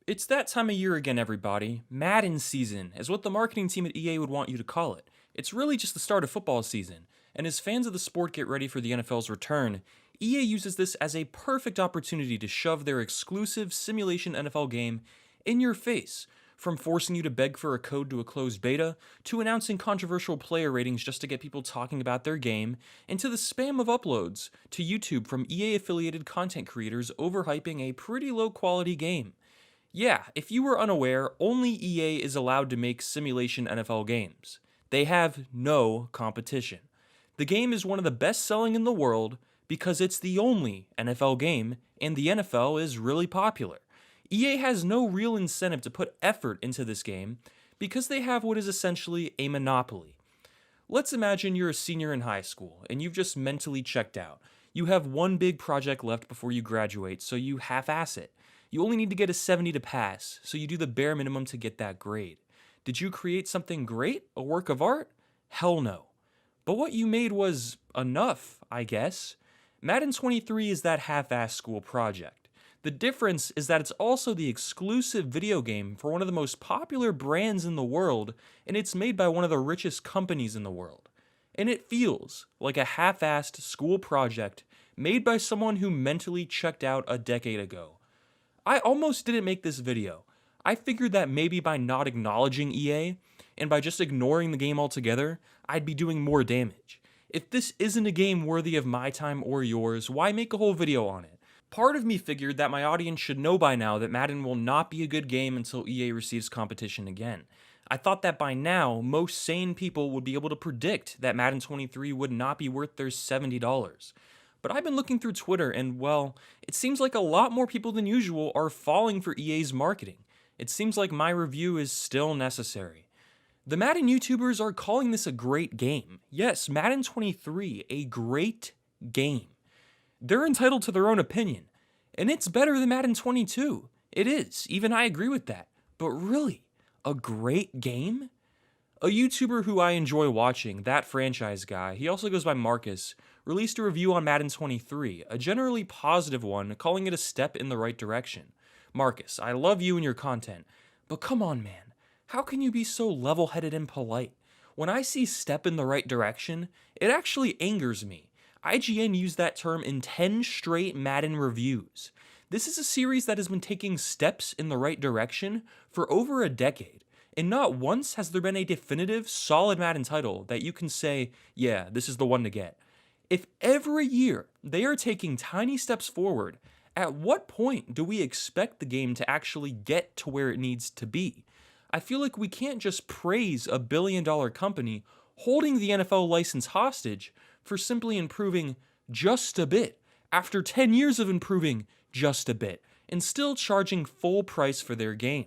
It's that time of year again, everybody. Madden season is what the marketing team at EA would want you to call it. It's really just the start of football season, and as fans of the sport get ready for the NFL's return, EA uses this as a perfect opportunity to shove their exclusive simulation NFL game in your face. From forcing you to beg for a code to a closed beta, to announcing controversial player ratings just to get people talking about their game, and to the spam of uploads to YouTube from EA affiliated content creators overhyping a pretty low quality game. Yeah, if you were unaware, only EA is allowed to make simulation NFL games. They have no competition. The game is one of the best selling in the world because it's the only NFL game, and the NFL is really popular. EA has no real incentive to put effort into this game because they have what is essentially a monopoly. Let's imagine you're a senior in high school and you've just mentally checked out. You have one big project left before you graduate, so you half-ass it. You only need to get a 70 to pass, so you do the bare minimum to get that grade. Did you create something great? A work of art? Hell no. But what you made was enough, I guess. Madden 23 is that half-ass school project. The difference is that it's also the exclusive video game for one of the most popular brands in the world, and it's made by one of the richest companies in the world. And it feels like a half-assed school project made by someone who mentally checked out a decade ago. I almost didn't make this video. I figured that maybe by not acknowledging EA, and by just ignoring the game altogether, I'd be doing more damage. If this isn't a game worthy of my time or yours, why make a whole video on it? Part of me figured that my audience should know by now that Madden will not be a good game until EA receives competition again. I thought that by now, most sane people would be able to predict that Madden 23 would not be worth their $70. But I've been looking through Twitter and, well, it seems like a lot more people than usual are falling for EA's marketing. It seems like my review is still necessary. The Madden YouTubers are calling this a great game. Yes, Madden 23, a great game. They're entitled to their own opinion, and it's better than Madden 22. It is, even I agree with that. But really, a great game? A YouTuber who I enjoy watching, That Franchise Guy, he also goes by Marcus, released a review on Madden 23, a generally positive one, calling it a step in the right direction. Marcus, I love you and your content, but come on, man. How can you be so level-headed and polite? When I see step in the right direction, it actually angers me. IGN used that term in 10 straight Madden reviews. This is a series that has been taking steps in the right direction for over a decade, and not once has there been a definitive, solid Madden title that you can say, yeah, this is the one to get. If every year they are taking tiny steps forward, at what point do we expect the game to actually get to where it needs to be? I feel like we can't just praise a billion-dollar company holding the NFL license hostage for simply improving just a bit after 10 years of improving just a bit and still charging full price for their game.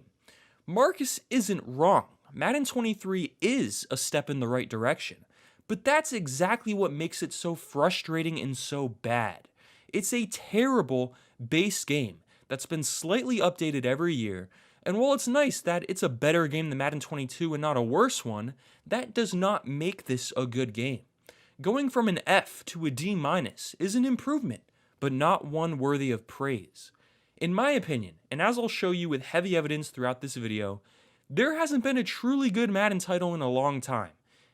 Marcus isn't wrong. Madden 23 is a step in the right direction, but that's exactly what makes it so frustrating and so bad. It's a terrible base game that's been slightly updated every year, and while it's nice that it's a better game than Madden 22 and not a worse one, that does not make this a good game. Going from an F to a D- is an improvement, but not one worthy of praise. In my opinion, and as I'll show you with heavy evidence throughout this video, there hasn't been a truly good Madden title in a long time.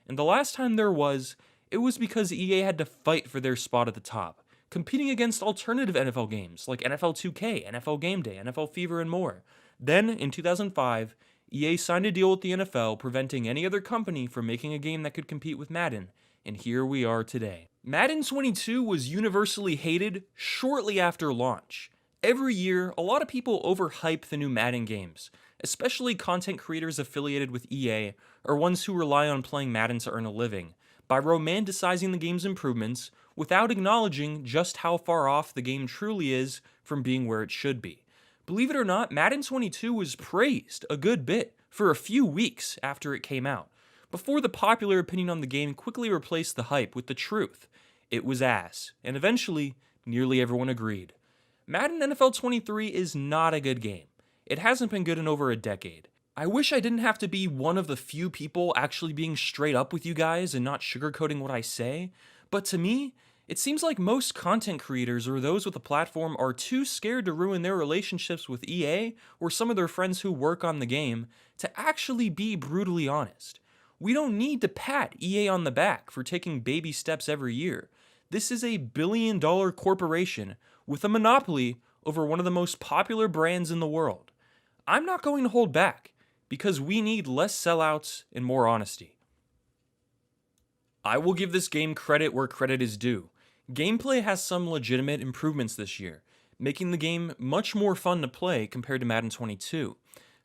And the last time there was, it was because EA had to fight for their spot at the top, competing against alternative NFL games like NFL 2K, NFL Game Day, NFL Fever, and more. Then, in 2005, EA signed a deal with the NFL preventing any other company from making a game that could compete with Madden, and here we are today. Madden 22 was universally hated shortly after launch. Every year, a lot of people overhype the new Madden games, especially content creators affiliated with EA or ones who rely on playing Madden to earn a living, by romanticizing the game's improvements without acknowledging just how far off the game truly is from being where it should be. Believe it or not, Madden 22 was praised a good bit for a few weeks after it came out, before the popular opinion on the game quickly replaced the hype with the truth. It was ass, and eventually, nearly everyone agreed. Madden NFL 23 is not a good game. It hasn't been good in over a decade. I wish I didn't have to be one of the few people actually being straight up with you guys and not sugarcoating what I say, but to me, It seems like most content creators or those with a platform are too scared to ruin their relationships with EA or some of their friends who work on the game to actually be brutally honest. We don't need to pat EA on the back for taking baby steps every year. This is a billion-dollar corporation with a monopoly over one of the most popular brands in the world. I'm not going to hold back because we need less sellouts and more honesty. I will give this game credit where credit is due. Gameplay has some legitimate improvements this year, making the game much more fun to play compared to Madden 22.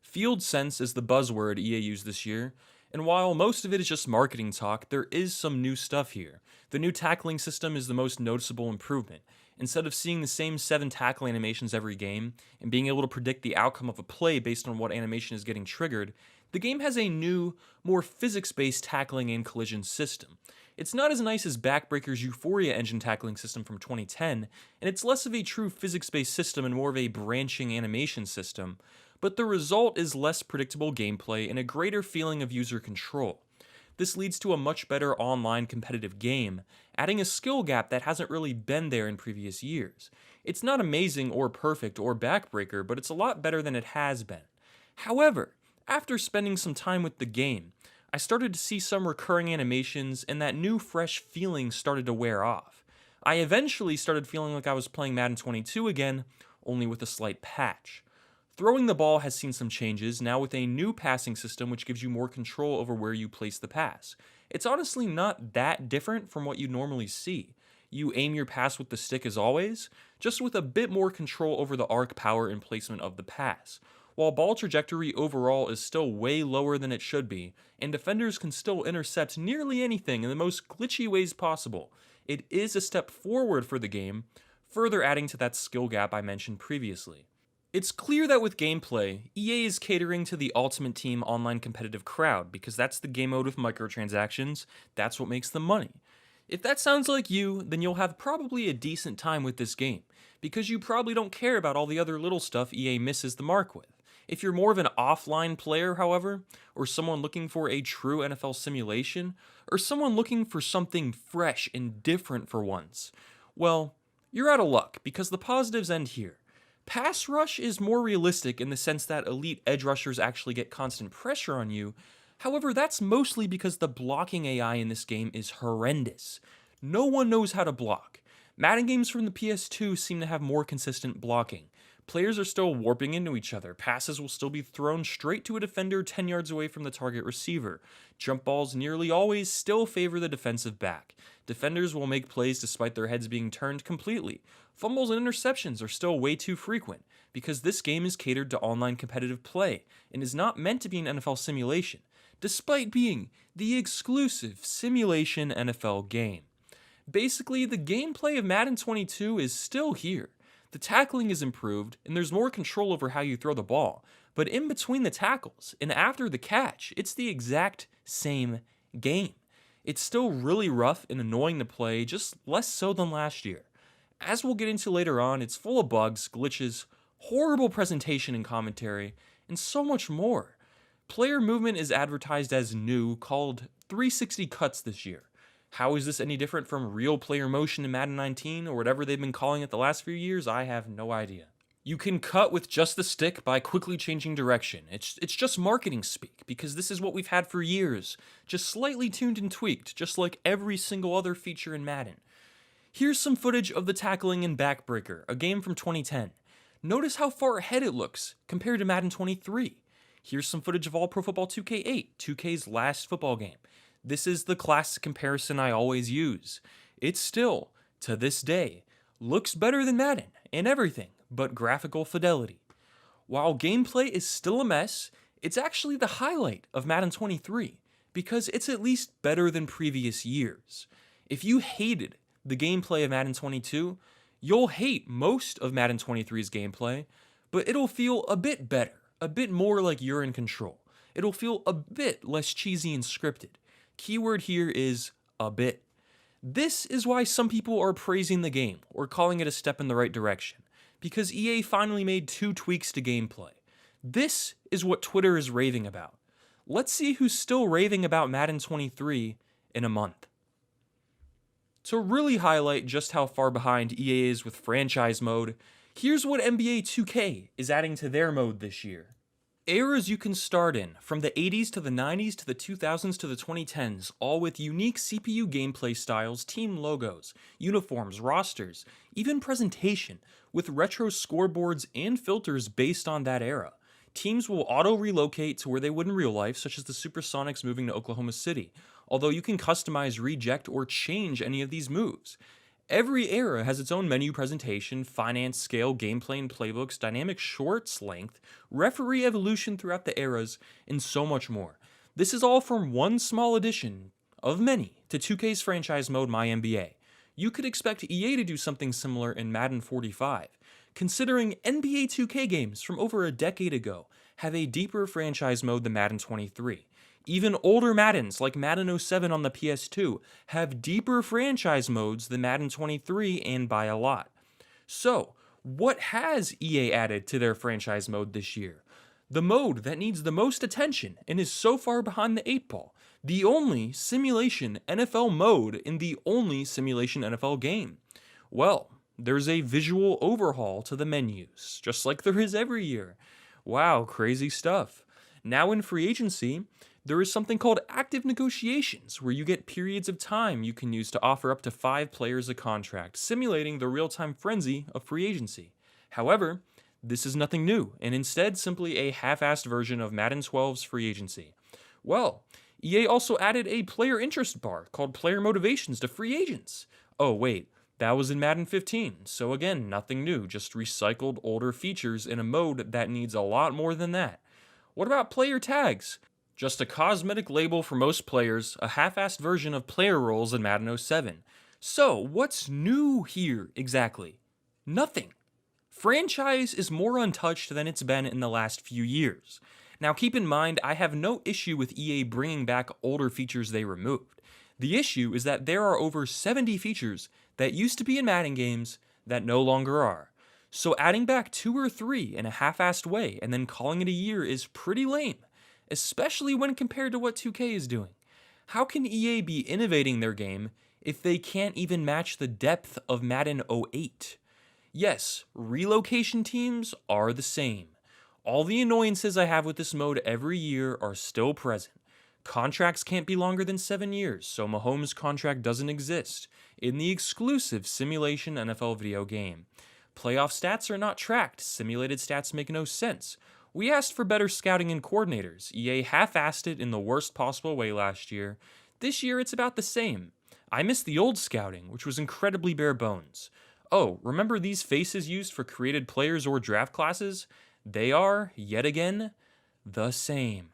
Field sense is the buzzword EA used this year, and while most of it is just marketing talk, there is some new stuff here. The new tackling system is the most noticeable improvement. Instead of seeing the same 7 tackle animations every game, and being able to predict the outcome of a play based on what animation is getting triggered, the game has a new, more physics-based tackling and collision system. It's not as nice as Backbreaker's Euphoria engine tackling system from 2010, and it's less of a true physics-based system and more of a branching animation system, but the result is less predictable gameplay and a greater feeling of user control. This leads to a much better online competitive game, adding a skill gap that hasn't really been there in previous years. It's not amazing or perfect or Backbreaker, but it's a lot better than it has been. However, after spending some time with the game, I started to see some recurring animations and that new fresh feeling started to wear off. I eventually started feeling like I was playing Madden 22 again, only with a slight patch. Throwing the ball has seen some changes, now with a new passing system which gives you more control over where you place the pass. It's honestly not that different from what you normally see. You aim your pass with the stick as always, just with a bit more control over the arc power and placement of the pass. While ball trajectory overall is still way lower than it should be, and defenders can still intercept nearly anything in the most glitchy ways possible, it is a step forward for the game, further adding to that skill gap I mentioned previously. It's clear that with gameplay, EA is catering to the Ultimate Team online competitive crowd because that's the game mode with microtransactions, that's what makes them money. If that sounds like you, then you'll have probably a decent time with this game, because you probably don't care about all the other little stuff EA misses the mark with. If you're more of an offline player, however, or someone looking for a true NFL simulation, or someone looking for something fresh and different for once, well, you're out of luck because the positives end here. Pass rush is more realistic in the sense that elite edge rushers actually get constant pressure on you. However, that's mostly because the blocking AI in this game is horrendous. No one knows how to block. Madden games from the PS2 seem to have more consistent blocking. Players are still warping into each other. Passes will still be thrown straight to a defender 10 yards away from the target receiver. Jump balls nearly always still favor the defensive back. Defenders will make plays despite their heads being turned completely. Fumbles and interceptions are still way too frequent because this game is catered to online competitive play and is not meant to be an NFL simulation, despite being the exclusive simulation NFL game. Basically, the gameplay of Madden 22 is still here. The tackling is improved, and there's more control over how you throw the ball, but in between the tackles and after the catch, it's the exact same game. It's still really rough and annoying to play, just less so than last year. As we'll get into later on, it's full of bugs, glitches, horrible presentation and commentary, and so much more. Player movement is advertised as new, called 360 cuts this year. How is this any different from real player motion in Madden 19 or whatever they've been calling it the last few years? I have no idea. You can cut with just the stick by quickly changing direction. It's just marketing speak, because this is what we've had for years, just slightly tuned and tweaked, just like every single other feature in Madden. Here's some footage of the tackling in Backbreaker, a game from 2010. Notice how far ahead it looks compared to Madden 23. Here's some footage of All Pro Football 2K8, 2K's last football game. This is the classic comparison I always use. It still, to this day, looks better than Madden in everything but graphical fidelity. While gameplay is still a mess, it's actually the highlight of Madden 23 because it's at least better than previous years. If you hated the gameplay of Madden 22, you'll hate most of Madden 23's gameplay, but it'll feel a bit better, a bit more like you're in control. It'll feel a bit less cheesy and scripted. Keyword here is a bit. This is why some people are praising the game or calling it a step in the right direction, because EA finally made 2 tweaks to gameplay. This is what Twitter is raving about. Let's see who's still raving about Madden 23 in a month. To really highlight just how far behind EA is with franchise mode, here's what NBA 2K is adding to their mode this year. Eras you can start in, from the 80s to the 90s to the 2000s to the 2010s, all with unique CPU gameplay styles, team logos, uniforms, rosters, even presentation, with retro scoreboards and filters based on that era. Teams will auto-relocate to where they would in real life, such as the Supersonics moving to Oklahoma City, although you can customize, reject, or change any of these moves. Every era has its own menu presentation, finance, scale, gameplay and playbooks, dynamic shorts length, referee evolution throughout the eras, and so much more. This is all from one small addition, of many, to 2K's franchise mode MyNBA. You could expect EA to do something similar in Madden 45, considering NBA 2K games from over a decade ago have a deeper franchise mode than Madden 23. Even older Maddens, like Madden 07 on the PS2, have deeper franchise modes than Madden 23, and by a lot. So, what has EA added to their franchise mode this year? The mode that needs the most attention and is so far behind the 8 ball. The only simulation NFL mode in the only simulation NFL game. Well, there's a visual overhaul to the menus, just like there is every year. Wow, crazy stuff. Now in free agency, there is something called active negotiations, where you get periods of time you can use to offer up to 5 players a contract, simulating the real-time frenzy of free agency. However, this is nothing new, and instead simply a half-assed version of Madden 12's free agency. Well, EA also added a player interest bar called Player Motivations to free agents. Oh wait, that was in Madden 15, so again, nothing new, just recycled older features in a mode that needs a lot more than that. What about player tags? Just a cosmetic label for most players, a half-assed version of player roles in Madden 07. So, what's new here exactly? Nothing. Franchise is more untouched than it's been in the last few years. Now keep in mind, I have no issue with EA bringing back older features they removed. The issue is that there are over 70 features that used to be in Madden games that no longer are. So adding back 2 or 3 in a half-assed way and then calling it a year is pretty lame, especially when compared to what 2K is doing. How can EA be innovating their game if they can't even match the depth of Madden 08? Yes, relocation teams are the same. All the annoyances I have with this mode every year are still present. Contracts can't be longer than 7 years, so Mahomes' contract doesn't exist in the exclusive simulation NFL video game. Playoff stats are not tracked, simulated stats make no sense. We asked for better scouting and coordinators. EA half-assed it in the worst possible way last year. This year it's about the same. I miss the old scouting, which was incredibly bare bones. Oh, remember these faces used for created players or draft classes? They are, yet again, the same.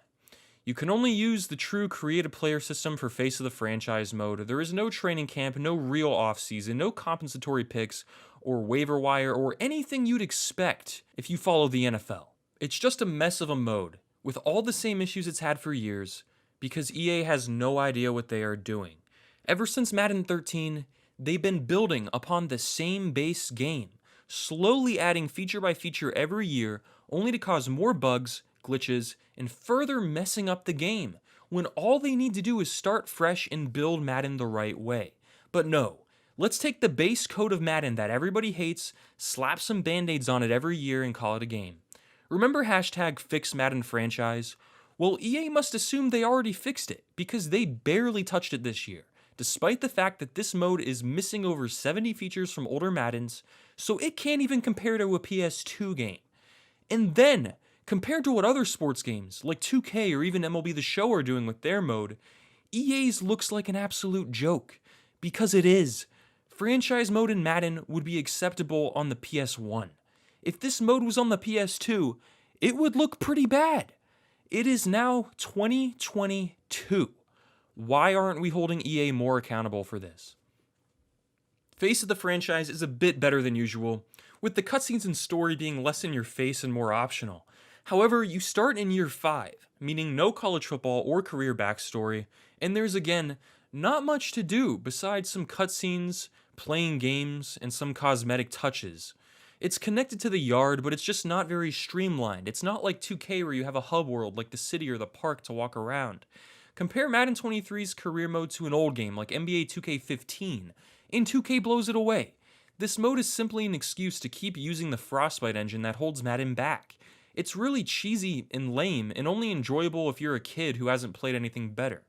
You can only use the true created player system for face of the franchise mode. There is no training camp, no real offseason, no compensatory picks or waiver wire or anything you'd expect if you follow the NFL. It's just a mess of a mode, with all the same issues it's had for years, because EA has no idea what they are doing. Ever since Madden 13, they've been building upon the same base game, slowly adding feature by feature every year, only to cause more bugs, glitches, and further messing up the game, when all they need to do is start fresh and build Madden the right way. But no, let's take the base code of Madden that everybody hates, slap some band-aids on it every year, and call it a game. Remember hashtag #FixMaddenFranchise? Well, EA must assume they already fixed it, because they barely touched it this year, despite the fact that this mode is missing over 70 features from older Maddens, so it can't even compare to a PS2 game. And then, compared to what other sports games, like 2K or even MLB The Show are doing with their mode, EA's looks like an absolute joke. Because it is. Franchise mode in Madden would be acceptable on the PS1. If this mode was on the PS2, it would look pretty bad. It is now 2022. Why aren't we holding EA more accountable for this? Face of the franchise is a bit better than usual, with the cutscenes and story being less in your face and more optional. However, you start in year 5, meaning no college football or career backstory, and there's again, not much to do besides some cutscenes, playing games, and some cosmetic touches. It's connected to the yard, but it's just not very streamlined. It's not like 2K where you have a hub world like the city or the park to walk around. Compare Madden 23's career mode to an old game like NBA 2K15. and 2K blows it away. This mode is simply an excuse to keep using the Frostbite engine that holds Madden back. It's really cheesy and lame, and only enjoyable if you're a kid who hasn't played anything better.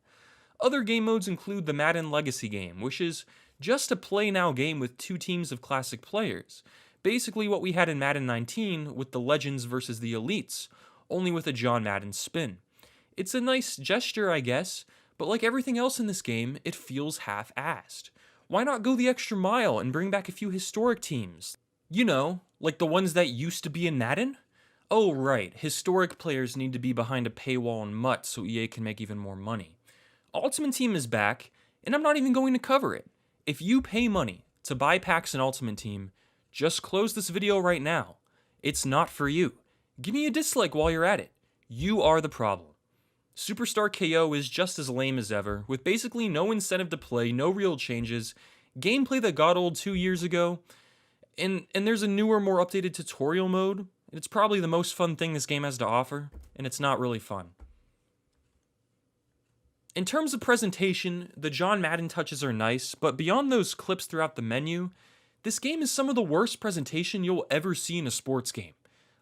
Other game modes include the Madden Legacy game, which is just a play now game with two teams of classic players. Basically what we had in Madden 19 with the Legends versus the Elites, only with a John Madden spin. It's a nice gesture, I guess, but like everything else in this game, it feels half-assed. Why not go the extra mile and bring back a few historic teams? You know, like the ones that used to be in Madden? Oh right, historic players need to be behind a paywall and MUT so EA can make even more money. Ultimate Team is back, and I'm not even going to cover it. If you pay money to buy packs in Ultimate Team, just close this video right now. It's not for you. Give me a dislike while you're at it. You are the problem. Superstar KO is just as lame as ever, with basically no incentive to play, no real changes, gameplay that got old 2 years ago, and there's a newer, more updated tutorial mode. It's probably the most fun thing this game has to offer, and it's not really fun. In terms of presentation, the John Madden touches are nice, but beyond those clips throughout the menu, this game is some of the worst presentation you'll ever see in a sports game.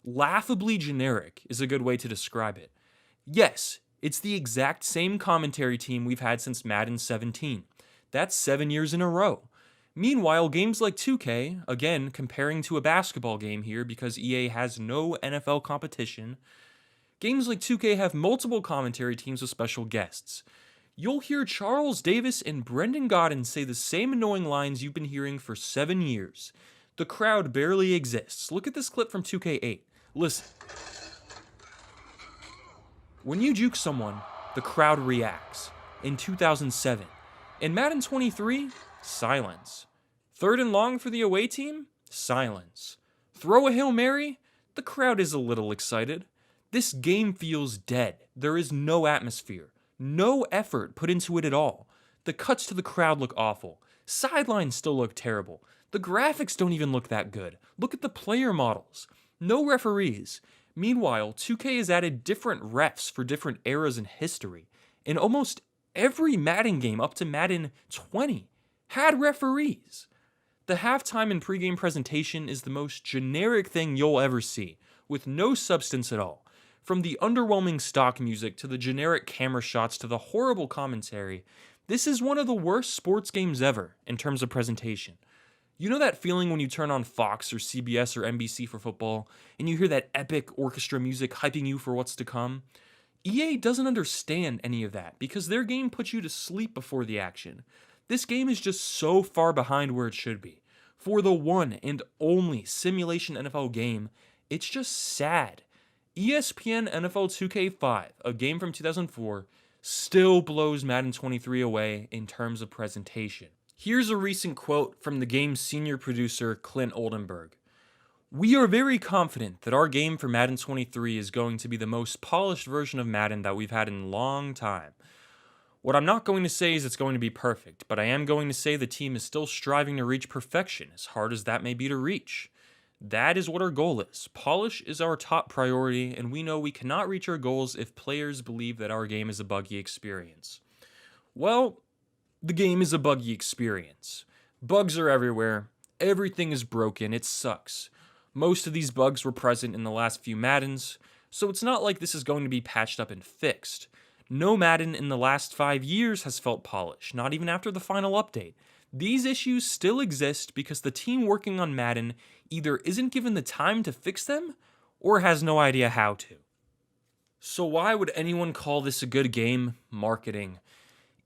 Laughably generic is a good way to describe it. Yes, it's the exact same commentary team we've had since Madden 17. That's 7 years in a row. Meanwhile, games like 2K, again comparing to a basketball game here because EA has no NFL competition, games like 2K have multiple commentary teams with special guests. You'll hear Charles Davis and Brendan Gaudin say the same annoying lines you've been hearing for 7 years. The crowd barely exists. Look at this clip from 2K8. Listen. When you juke someone, the crowd reacts. In 2007. In Madden 23, silence. 3rd and long for the away team? Silence. Throw a Hail Mary? The crowd is a little excited. This game feels dead. There is no atmosphere. No effort put into it at all. The cuts to the crowd look awful. Sidelines still look terrible. The graphics don't even look that good. Look at the player models. No referees. Meanwhile, 2K has added different refs for different eras in history. And almost every Madden game up to Madden 20 had referees. The halftime and pregame presentation is the most generic thing you'll ever see, with no substance at all. From the underwhelming stock music to the generic camera shots to the horrible commentary, this is one of the worst sports games ever in terms of presentation. You know that feeling when you turn on Fox or CBS or NBC for football and you hear that epic orchestra music hyping you for what's to come? EA doesn't understand any of that because their game puts you to sleep before the action. This game is just so far behind where it should be. For the one and only simulation NFL game, it's just sad. ESPN NFL 2K5, a game from 2004, still blows Madden 23 away in terms of presentation. Here's a recent quote from the game's senior producer, Clint Oldenburg. "We are very confident that our game for Madden 23 is going to be the most polished version of Madden that we've had in a long time. What I'm not going to say is it's going to be perfect, but I am going to say the team is still striving to reach perfection, as hard as that may be to reach. That is what our goal is. Polish is our top priority, and we know we cannot reach our goals if players believe that our game is a buggy experience." Well, the game is a buggy experience. Bugs are everywhere. Everything is broken. It sucks. Most of these bugs were present in the last few Maddens, so it's not like this is going to be patched up and fixed. No Madden in the last 5 years has felt polished, not even after the final update. These issues still exist because the team working on Madden either isn't given the time to fix them or has no idea how to. So why would anyone call this a good game? Marketing.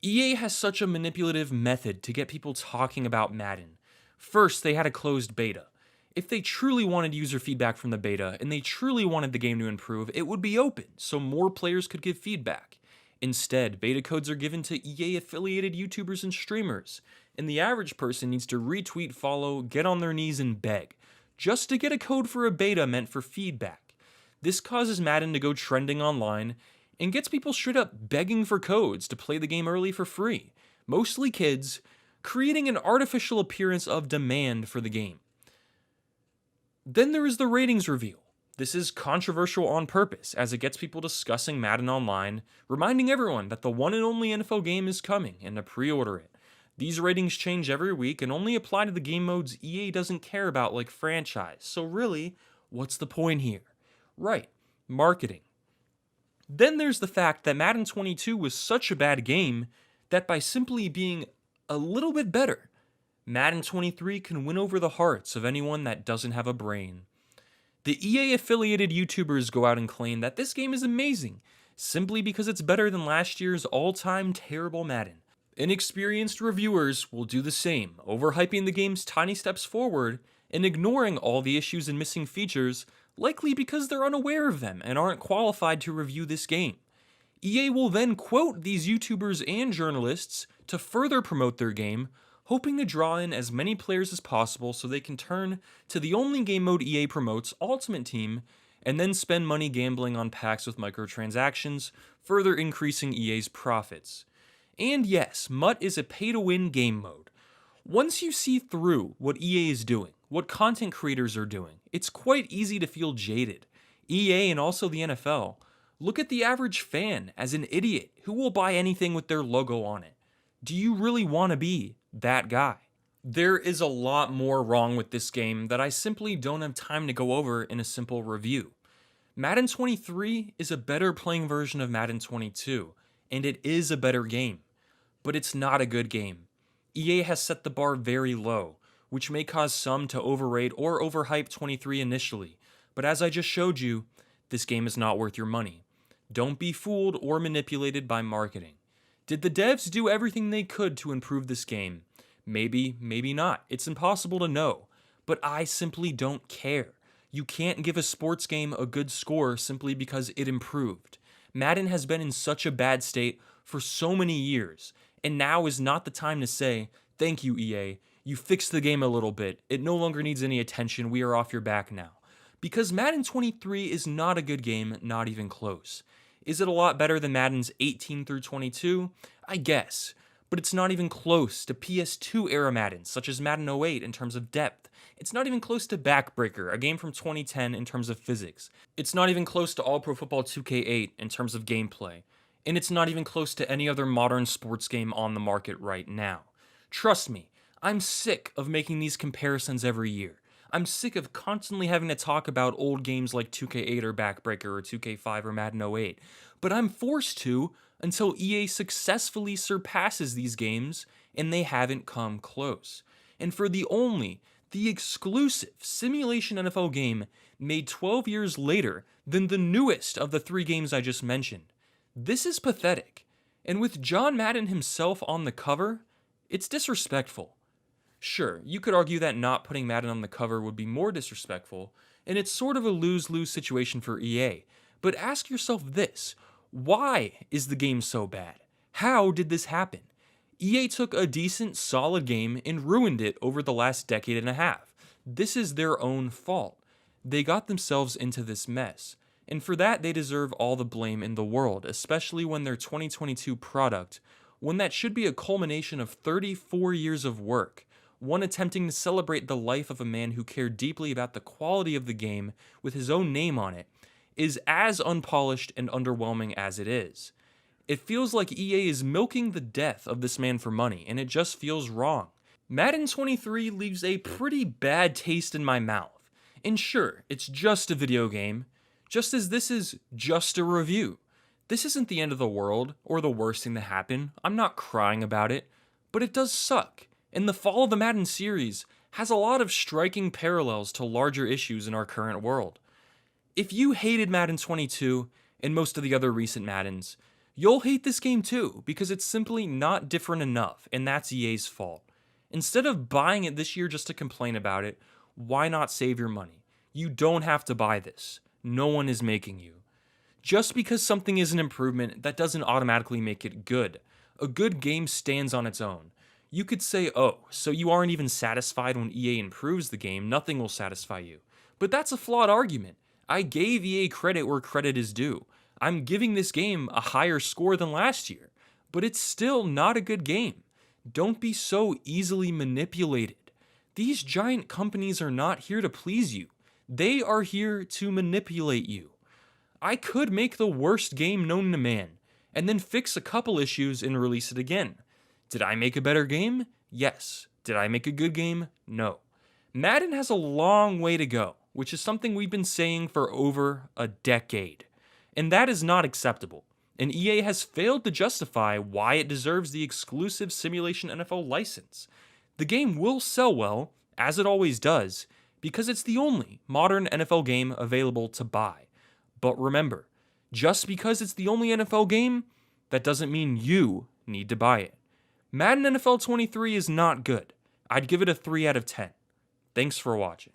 EA has such a manipulative method to get people talking about Madden. First, they had a closed beta. If they truly wanted user feedback from the beta and they truly wanted the game to improve, it would be open so more players could give feedback. Instead, beta codes are given to EA-affiliated YouTubers and streamers, and the average person needs to retweet, follow, get on their knees, and beg, just to get a code for a beta meant for feedback. This causes Madden to go trending online, and gets people straight up begging for codes to play the game early for free, mostly kids, creating an artificial appearance of demand for the game. Then there is the ratings reveal. This is controversial on purpose, as it gets people discussing Madden online, reminding everyone that the one and only NFL game is coming and to pre-order it. These ratings change every week and only apply to the game modes EA doesn't care about, like franchise. So really, what's the point here? Right, marketing. Then there's the fact that Madden 22 was such a bad game that by simply being a little bit better, Madden 23 can win over the hearts of anyone that doesn't have a brain. The EA affiliated YouTubers go out and claim that this game is amazing, simply because it's better than last year's all-time terrible Madden. Inexperienced reviewers will do the same, overhyping the game's tiny steps forward and ignoring all the issues and missing features, likely because they're unaware of them and aren't qualified to review this game. EA will then quote these YouTubers and journalists to further promote their game, hoping to draw in as many players as possible so they can turn to the only game mode EA promotes, Ultimate Team, and then spend money gambling on packs with microtransactions, further increasing EA's profits. And yes, MUT is a pay-to-win game mode. Once you see through what EA is doing, what content creators are doing, it's quite easy to feel jaded. EA and also the NFL look at the average fan as an idiot who will buy anything with their logo on it. Do you really want to be that guy? There is a lot more wrong with this game that I simply don't have time to go over in a simple review. Madden 23 is a better playing version of Madden 22, and it is a better game. But it's not a good game. EA has set the bar very low, which may cause some to overrate or overhype 23 initially, but as I just showed you, this game is not worth your money. Don't be fooled or manipulated by marketing. Did the devs do everything they could to improve this game? Maybe, maybe not. It's impossible to know, but I simply don't care. You can't give a sports game a good score simply because it improved. Madden has been in such a bad state for so many years, and now is not the time to say, thank you EA, you fixed the game a little bit, it no longer needs any attention, we are off your back now. Because Madden 23 is not a good game, not even close. Is it a lot better than Madden's 18 through 22? I guess, but it's not even close to PS2 era Madden, such as Madden 08 in terms of depth. It's not even close to Backbreaker, a game from 2010 in terms of physics. It's not even close to All Pro Football 2K8 in terms of gameplay. And it's not even close to any other modern sports game on the market right now. Trust me, I'm sick of making these comparisons every year. I'm sick of constantly having to talk about old games like 2K8 or Backbreaker or 2K5 or Madden 08, but I'm forced to until EA successfully surpasses these games, and they haven't come close. And for the exclusive simulation NFL game made 12 years later than the newest of the 3 games I just mentioned. This is pathetic, and with John Madden himself on the cover, it's disrespectful. Sure, you could argue that not putting Madden on the cover would be more disrespectful, and it's sort of a lose-lose situation for EA, but ask yourself this, why is the game so bad? How did this happen? EA took a decent, solid game and ruined it over the last decade and a half. This is their own fault. They got themselves into this mess. And for that, they deserve all the blame in the world, especially when their 2022 product, one that should be a culmination of 34 years of work, one attempting to celebrate the life of a man who cared deeply about the quality of the game with his own name on it, is as unpolished and underwhelming as it is. It feels like EA is milking the death of this man for money, and it just feels wrong. Madden 23 leaves a pretty bad taste in my mouth. And sure, it's just a video game, just as this is just a review. This isn't the end of the world, or the worst thing to happen. I'm not crying about it, but it does suck. And the fall of the Madden series has a lot of striking parallels to larger issues in our current world. If you hated Madden 22 and most of the other recent Maddens, you'll hate this game too, because it's simply not different enough, and that's EA's fault. Instead of buying it this year just to complain about it, why not save your money? You don't have to buy this. No one is making you. Just because something is an improvement, that doesn't automatically make it good. A good game stands on its own. You could say, oh, so you aren't even satisfied when EA improves the game, nothing will satisfy you. But that's a flawed argument. I gave EA credit where credit is due. I'm giving this game a higher score than last year, but it's still not a good game. Don't be so easily manipulated. These giant companies are not here to please you. They are here to manipulate you. I could make the worst game known to man, and then fix a couple issues and release it again. Did I make a better game? Yes. Did I make a good game? No. Madden has a long way to go, which is something we've been saying for over a decade. And that is not acceptable. And EA has failed to justify why it deserves the exclusive Simulation NFL license. The game will sell well, as it always does, because it's the only modern NFL game available to buy. But remember, just because it's the only NFL game, that doesn't mean you need to buy it. Madden NFL 23 is not good. I'd give it a 3 out of 10. Thanks for watching.